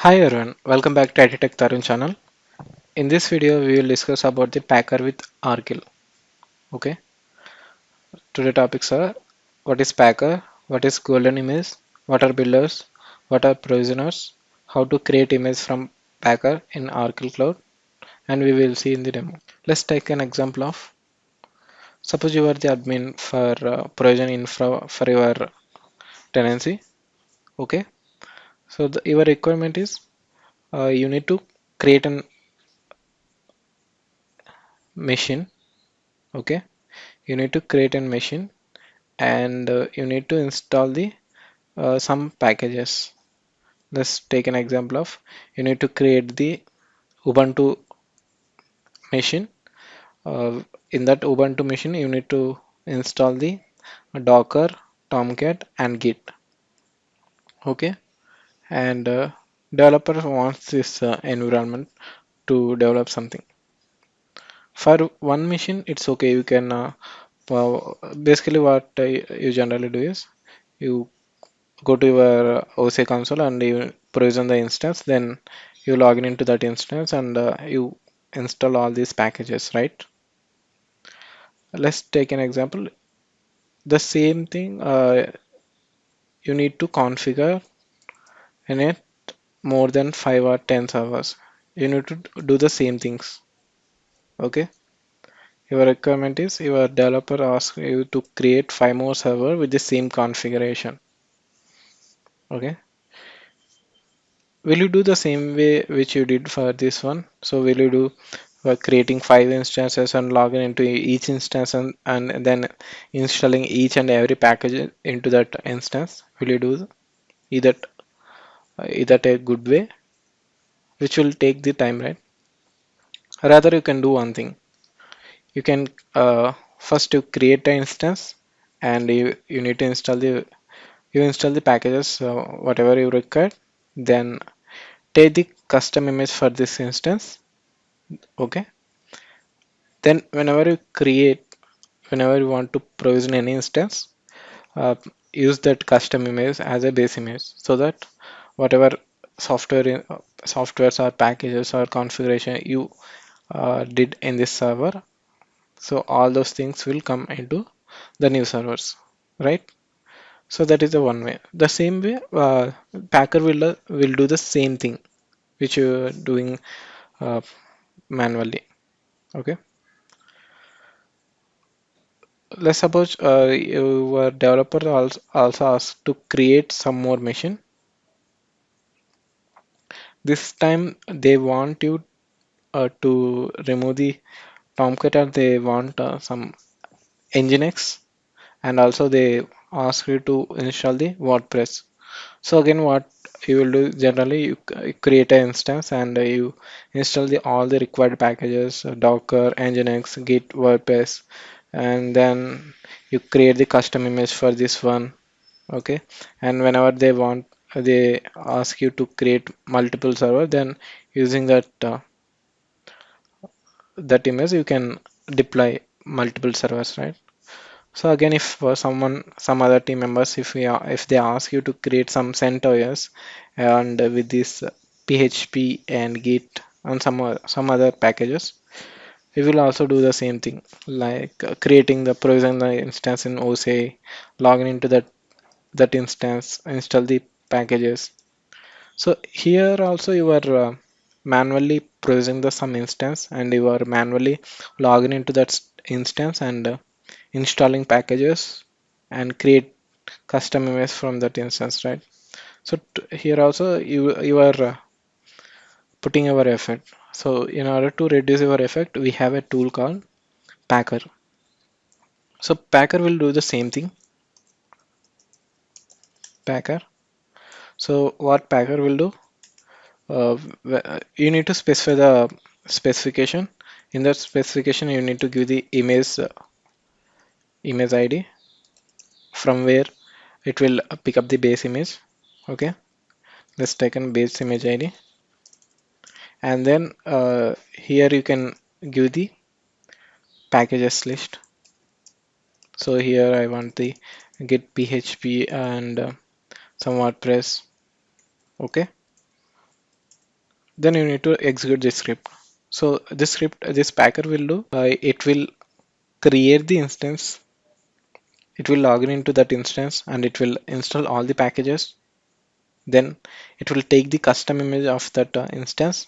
Hi everyone, welcome back to ITTECHTARUN channel. In this video, we will discuss about the Packer with Argil. Okay, today topics are what is Packer, what is golden image, what are builders, what are provisioners, how to create image from Packer in Argil Cloud, and we will see in the demo. Let's take an example of suppose you are the admin for provision infra for your tenancy. Okay, so your requirement is you need to create a machine. Okay, you need to create a machine and you need to install the some packages. Let's take an example of you need to create the Ubuntu machine. In that Ubuntu machine, you need to install the Docker, Tomcat, and Git. Okay, and developer wants this environment to develop something. For one machine, it's okay. You can basically what you generally do is you go to your OC console and you provision the instance, then you log in into that instance and you install all these packages, right? Let's take an example. The same thing you need to configure in it more than 5 or 10 servers. You need to do the same things. Okay. Your requirement is your developer asks you to create 5 more server with the same configuration. Okay. Will you do the same way which you did for this one? So will you do creating 5 instances and logging into each instance and then installing each and every package into that instance? Will you do either either a good way, which will take the time, right? Rather, you can do one thing. You can first you create an instance and you need to install the packages whatever you require. Then take the custom image for this instance. Okay. Then whenever you want to provision any instance, uh, use that custom image as a base image so that whatever softwares or packages or configuration you did in this server, so all those things will come into the new servers, right? So that is the one way. The same way, Packer will do the same thing which you are doing uh, manually. Okay. Let's suppose your developer also asks to create some more machine. This time they want you to remove the Tomcat and they want some Nginx and also they ask you to install the WordPress. So again, what you will do generally, you create an instance and you install all the required packages, Docker, Nginx, Git, WordPress, and then you create the custom image for this one. Okay, and whenever they ask you to create multiple server, then using that image you can deploy multiple servers, right? So again, if some other team members, if they ask you to create some CentOS and with this PHP and Git and some other packages, we will also do the same thing, like creating the provision the instance in OSA, login into that instance, install the packages. So here also you are manually provisioning the some instance and you are manually logging into that instance and installing packages and create custom image from that instance, right? So here also you are putting your effort. So in order to reduce your effort, we have a tool called Packer. So Packer will do the same thing. Packer. So what Packer will do? You need to specify the specification. In that specification, you need to give the image ID from where it will pick up the base image. Okay, let's take a base image ID, and then here you can give the packages list. So here I want the get PHP and some WordPress. Okay, Then you need to execute this script. So this script, this packer will do, it will create the instance, it will log in into that instance and it will install all the packages. Then it will take the custom image of that instance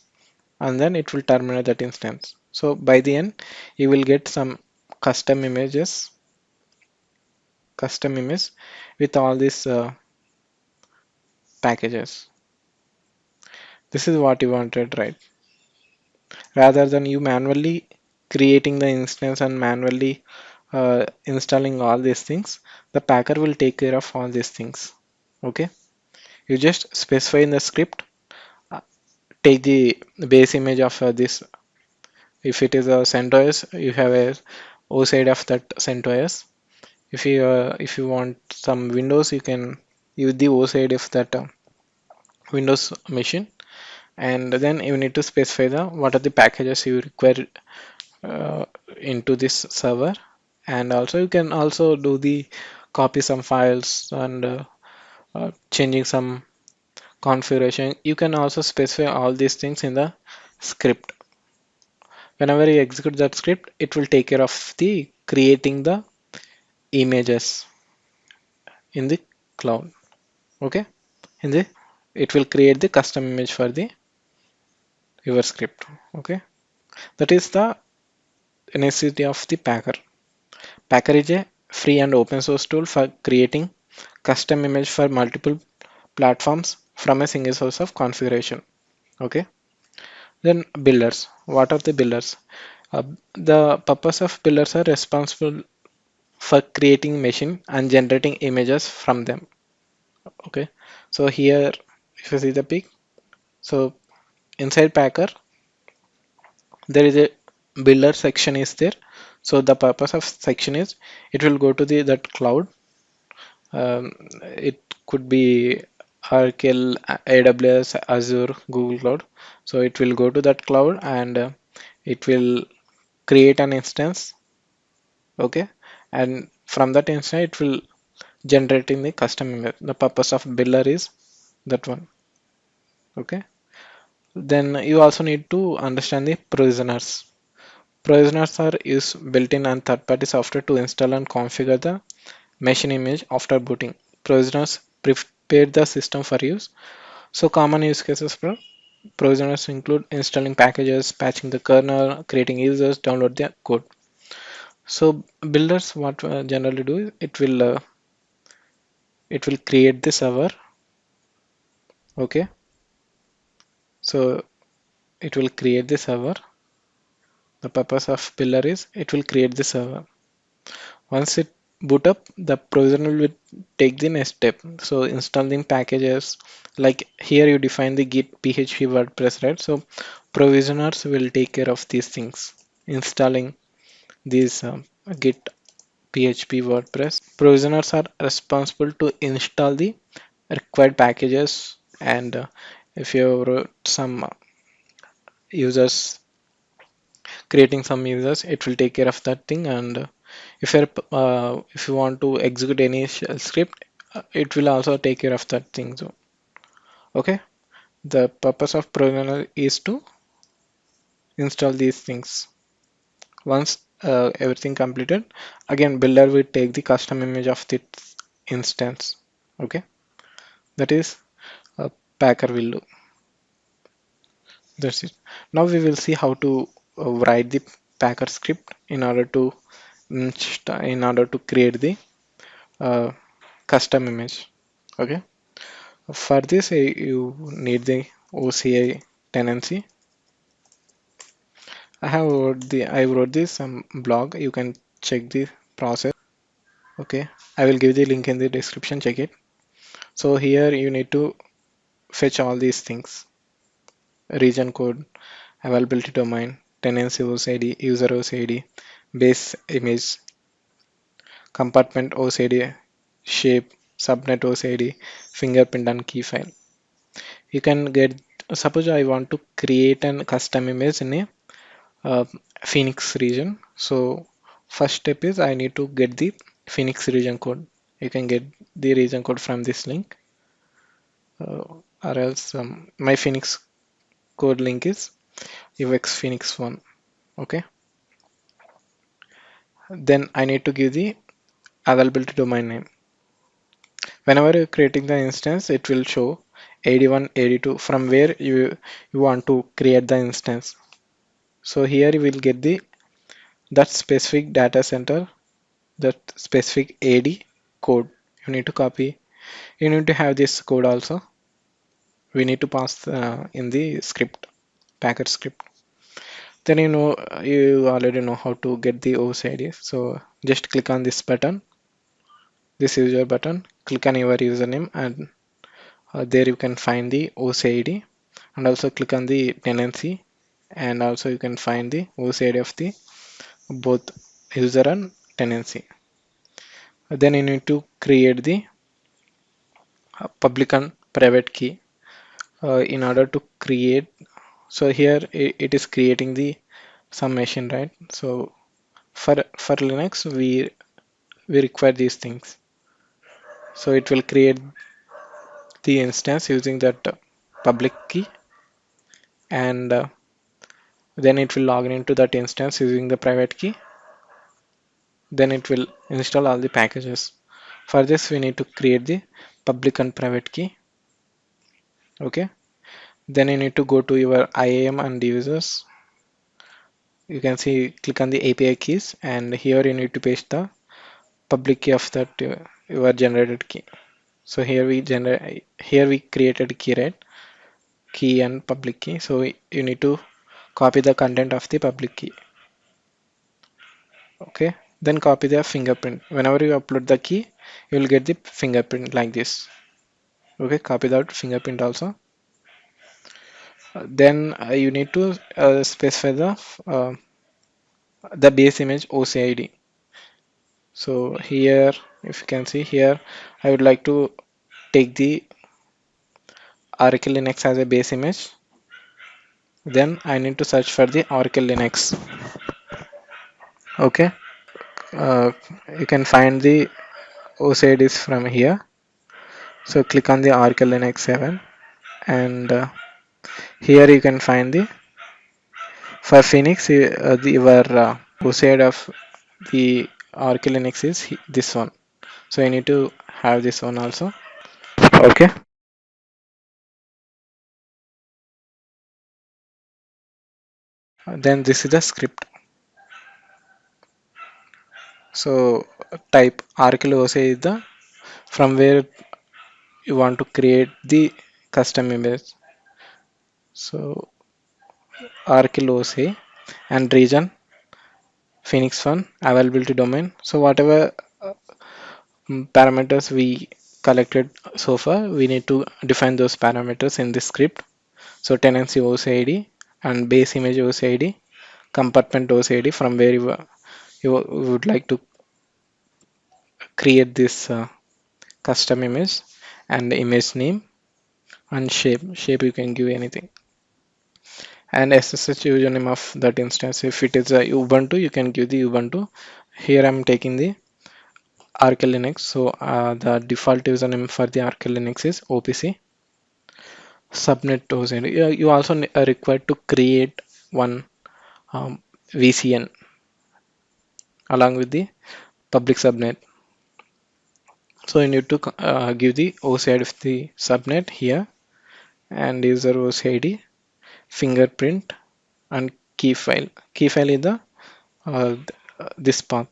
and then it will terminate that instance. So by the end, you will get some custom images, custom image with all these packages. This is what you wanted, right? Rather than you manually creating the instance and manually installing all these things, the packer will take care of all these things. Okay, you just specify in the script, uh, take the base image of this. If it is a CentOS, you have a O side of that CentOS. If you want some Windows, you can use the O side of that Windows machine, and then you need to specify the what are the packages you require uh, into this server. And also you can also do the copy some files and changing some configuration. You can also specify all these things in the script. Whenever you execute that script, it will take care of the creating the images in the cloud. Okay, in the it will create the custom image for the your script. Okay, that is the necessity of the packer. Packer is a free and open source tool for creating custom image for multiple platforms from a single source of configuration. Okay, then builders. What are the builders? The purpose of builders are responsible for creating machine and generating images from them. Okay, so here if you see the pic, so inside packer there is a builder section is there. So the purpose of section is it will go to the that cloud. It could be Oracle, AWS, Azure, Google Cloud. So it will go to that cloud and it will create an instance. Okay, and from that instance it will generating the custom image. The purpose of builder is that one. Okay, then you also need to understand the provisioners. Provisioners are used built-in and third-party software to install and configure the machine image after booting. Provisioners prepare the system for use. So common use cases for provisioners include installing packages, patching the kernel, creating users, download the code. So builders what generally do is it will create the server. Okay, so it will create the server. The purpose of builder is it will create the server. Once it boot up, the provisioner will take the next step. So installing packages, like here you define the git php wordpress, right? So provisioners will take care of these things, installing these git php wordpress. Provisioners are responsible to install the required packages, and if you wrote some users, creating some users, it will take care of that thing. And if you want to execute any shell script, it will also take care of that thing. So okay, the purpose of provisioner is to install these things. Once everything completed, again builder will take the custom image of this instance. Okay, that is packer will do. That's it. Now we will see how to write the packer script in order to in order to create the uh, custom image. Okay, for this you need the OCI tenancy. I wrote this blog. You can check the process. Okay, I will give the link in the description. Check it. So here you need to fetch all these things: region code, availability domain, tenancy OCID, user OCID, base image, compartment OCID, shape, subnet OCID, fingerprint and key file. You can get, suppose I want to create an custom image in a uh, Phoenix region. So first step is I need to get the Phoenix region code. You can get the region code from this link, or else my Phoenix code link is UX Phoenix 1. Okay. Then I need to give the availability domain name. Whenever you're creating the instance, it will show 81, 82 from where you want to create the instance. So here you will get the that specific data center, that specific AD code. You need to copy. You need to have this code also. We need to pass in the script, packet script. Then you already know how to get the OS ID. So just click on this button, this user button. Click on your username, and there you can find the OS ID, and also click on the tenancy, and also you can find the OS ID of the both user and tenancy. Then you need to create the public and private key in order to create. So here it is creating the some machine, right? So for Linux we require these things. So it will create the instance using that public key, and then it will log into that instance using the private key. Then it will install all the packages. For this we need to create the public and private key. Okay. Then you need to go to your IAM and users. You can see, click on the API keys, and here you need to paste the public key of that your generated key. So here we created key, right? Key and public key. So you need to copy the content of the public key. Okay. Then copy the fingerprint. Whenever you upload the key, you will get the fingerprint like this. Okay. Copy that fingerprint also. Then you need to specify the base image OCID. So here, if you can see here, I would like to take the Oracle Linux as a base image. Then I need to search for the Oracle Linux. Okay. Uh, you can find the OCIDs from here. So click on the Oracle Linux 7, and here you can find the for Phoenix your OCID of the Oracle Linux is this one. So you need to have this one also. Okay. Then this is the script. So type Oracle OCI is the from where you want to create the custom image. So Oracle OCI and region Phoenix 1 availability domain. So whatever parameters we collected so far, we need to define those parameters in the script. So tenancy OCID and base image OCID, compartment OCID from where you would like to create this custom image, and the image name and shape you can give anything, and SSH username of that instance. If it is a Ubuntu, you can give the Ubuntu. Here I'm taking the Arch Linux, so the default username for the Arch Linux is OPC. Subnet OCID. You also are required to create one VCN along with the public subnet. So you need to give the OCID of the subnet here, and user OCID, fingerprint, and key file. Key file is the this path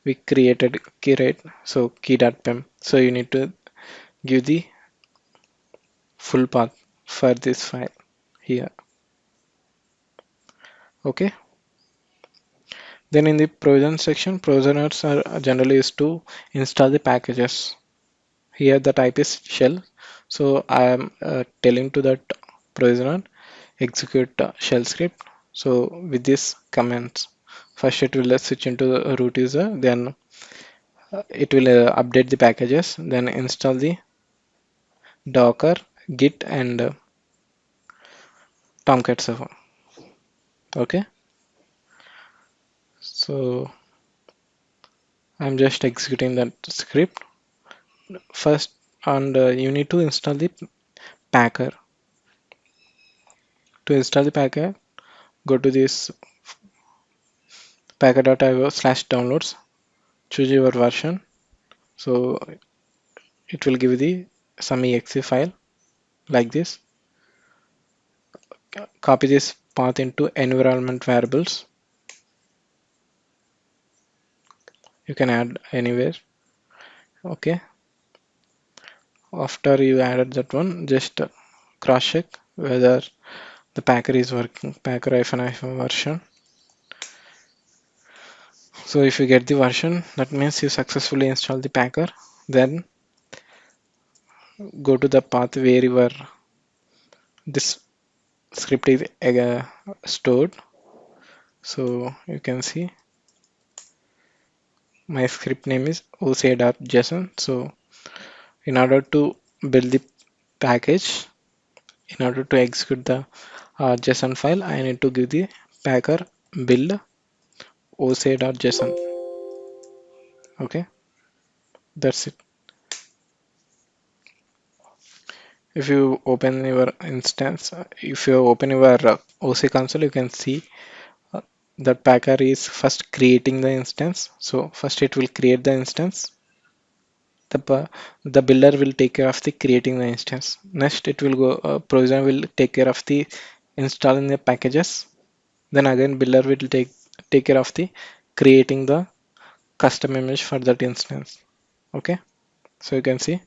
we created key, right? So key.pem. So you need to give the full path for this file here. Okay. Then in the provision section, provisioners are generally used to install the packages. Here the type is shell. So I am telling to that provisioner execute shell script. So with this commands, first it will switch into the root user, then it will update the packages, then install the Docker, Git, and Tomcat server. Okay, so I'm just executing that script first, and you need to install the packer. To install the packet, go to this packet.io/downloads, choose your version. So it will give you the some exe file like this. Copy this path into environment variables. You can add anywhere. Okay. After you added that one, just cross check whether the packer is working, packer hyphen version. So if you get the version, that means you successfully installed the packer. Then go to the path where your this script is stored. So you can see my script name is oca.json. So in order to build the package, in order to execute the JSON file, I need to give the packer build oca.json. Okay, that's it. If you open your instance, if you open your OC console, you can see uh, that packer is first creating the instance. So first it will create the instance. The builder will take care of the creating the instance. Next, it will go provisioner will take care of the installing the packages. Then again, builder will take care of the creating the custom image for that instance. Okay, so you can see.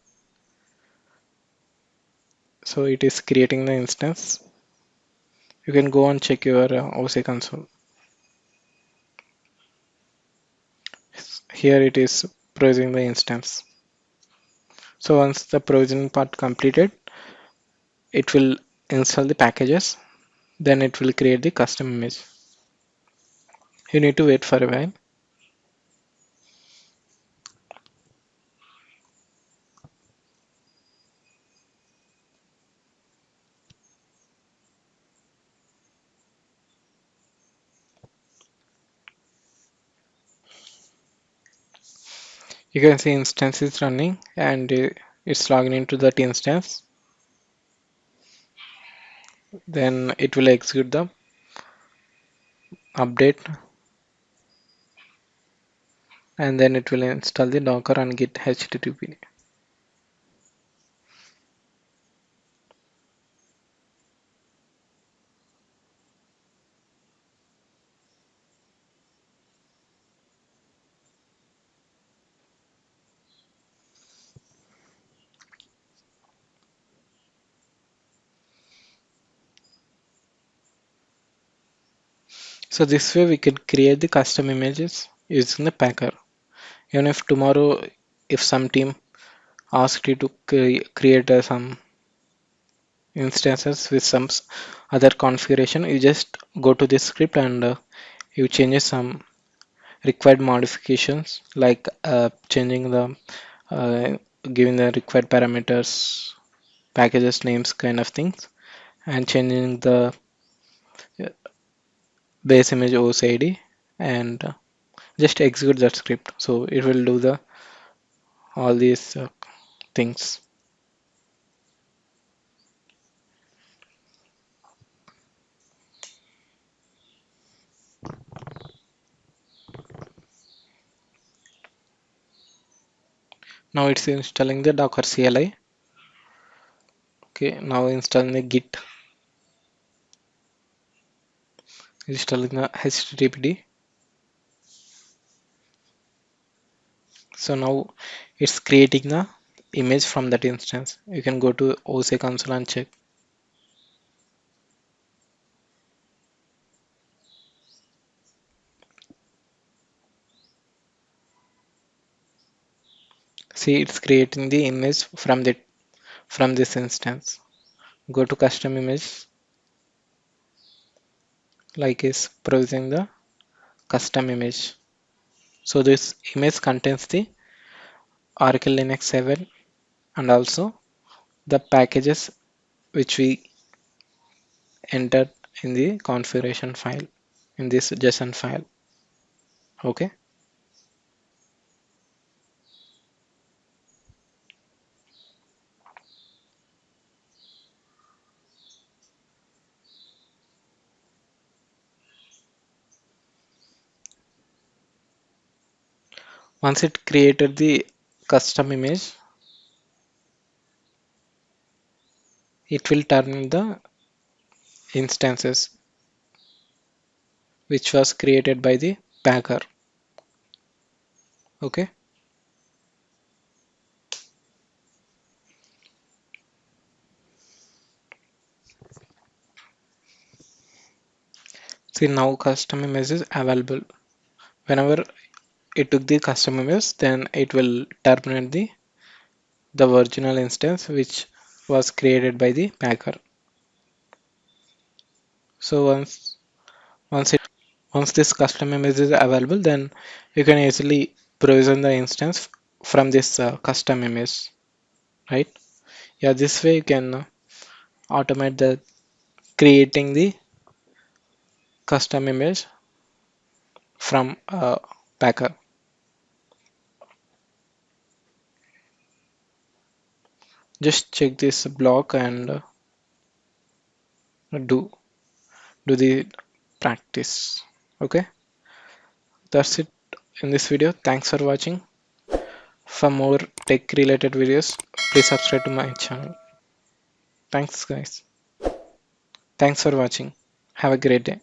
So it is creating the instance. You can go and check your OC console. Here it is provisioning the instance. So once the provisioning part completed, it will install the packages. Then it will create the custom image. You need to wait for a while. You can see instance is running and it's logging into that instance. Then it will execute the update and then it will install the Docker and Git HTTP. So this way we can create the custom images using the Packer. Even if tomorrow, if some team asked you to create some instances with some other configuration, you just go to this script and you change some required modifications like changing the uh, giving the required parameters, packages names kind of things, and changing the uh, base image OCID and just execute that script. So it will do the all these things. Now it's installing the Docker CLI. Okay, now installing the Git, installing the HTTPD. So now it's creating the image from that instance. You can go to OC console and check. See, it's creating the image from this instance. Go to custom image, like is provisioning the custom image. So this image contains the Oracle Linux 7 and also the packages which we entered in the configuration file in this JSON file. Okay. Once it created the custom image, it will turn the instances which was created by the packer. Okay. See, now custom image is available. Whenever it took the custom image, then it will terminate the original instance which was created by the packer. So once this custom image is available, then you can easily provision the instance from this custom image, right? Yeah, this way you can automate the creating the custom image from packer. Just check this block and do do the practice. Okay, that's it in this video. Thanks for watching. For more tech related videos, please subscribe to my channel. Thanks guys. Thanks for watching. Have a great day.